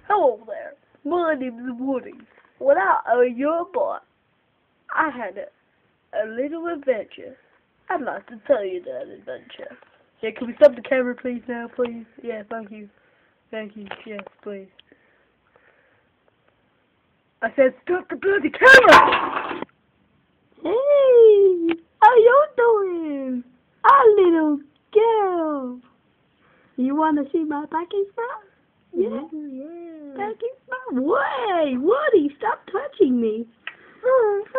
Hello there, my name is Woody. When I was your boy, I had a little adventure. I'd like to tell you that adventure. Yeah, can we stop the camera please now, please? Yeah, thank you. Thank you, yes, please. I said stop the bloody camera! Hey, how you doing? Our little girl. You want to see my packing from? Yeah. Packing from? Wait, Woody, stop touching me.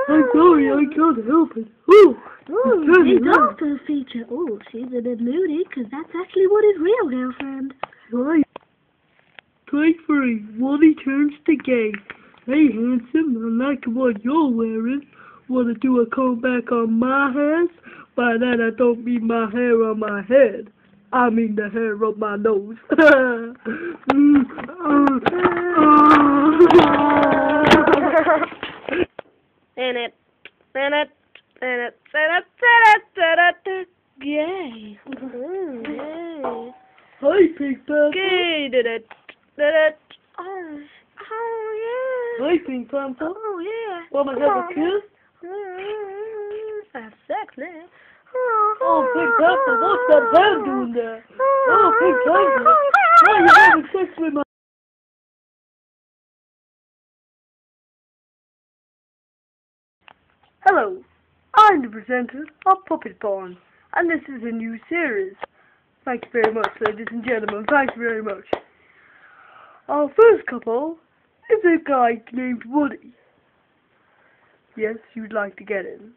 I'm sorry, I can't help it. It's also a feature. Oh, she's a bit moody, because that's actually Woody's real girlfriend. Right. Take 3. Woody turns to gay. Hey, handsome, I like what you're wearing. Want to do a comeback on my hairs? By that I don't mean my hair on my head. I mean the hair on my nose. Gay. Yay. Hi, Pink Panther. Gay did it. Oh, yeah. Hi, Pink Panther. Oh, yeah. Wanna have a kiss? Have sex now. Oh, Pink Panther, what's that hand doing there? Oh, Pink Panther. Why are you having sex with my... Hello, I'm the presenter of Puppet Porn, and this is a new series. Thank you very much, ladies and gentlemen, thank you very much. Our first couple is a guy named Woody. Yes, you'd like to get in.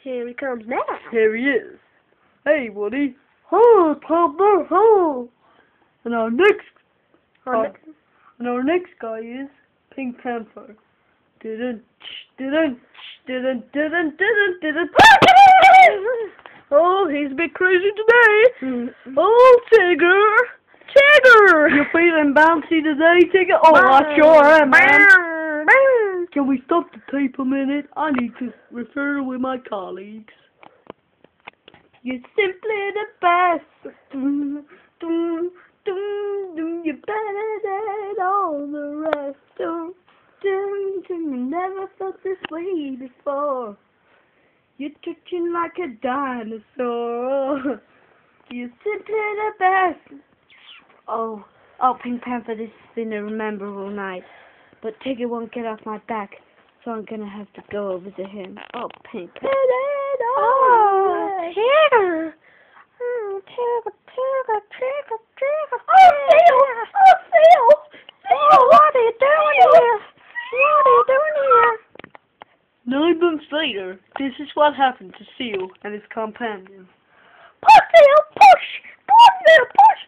Here he comes now. Here he is. Hey, Woody. Hello, Papa. Hello. And our next guy is Pink Panther. Oh, he's a bit crazy today. Oh, Tigger. Tigger. You feeling bouncy today, Tigger? Oh, I sure am, man. Can we stop the tape a minute? I need to refer with my colleagues. You're simply the best. You're better than all the rest. Never felt this way before. You're twitching like a dinosaur. You're simply the best. Oh, Pink Panther, this has been a memorable night. But Tigger won't get off my back, so I'm gonna have to go over to him. Oh, Pink Panther. Oh, Tigger. Oh, Tigger. Oh, Phil! What are you doing here? What are you doing here? 9 months later, this is what happened to Seal and his companion. Push, Seal, push! Seal, push!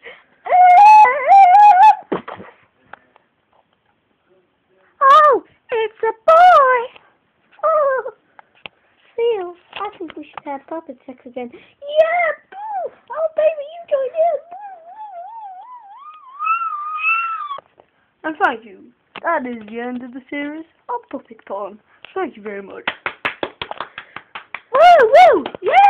Oh, it's a boy! Oh, Seal, I think we should have puppet sex again. Yeah, boo! Oh, baby, you join in! And thank you. That is the end of the series of Puppet Porn. Thank you very much. Woo, woo! Yeah!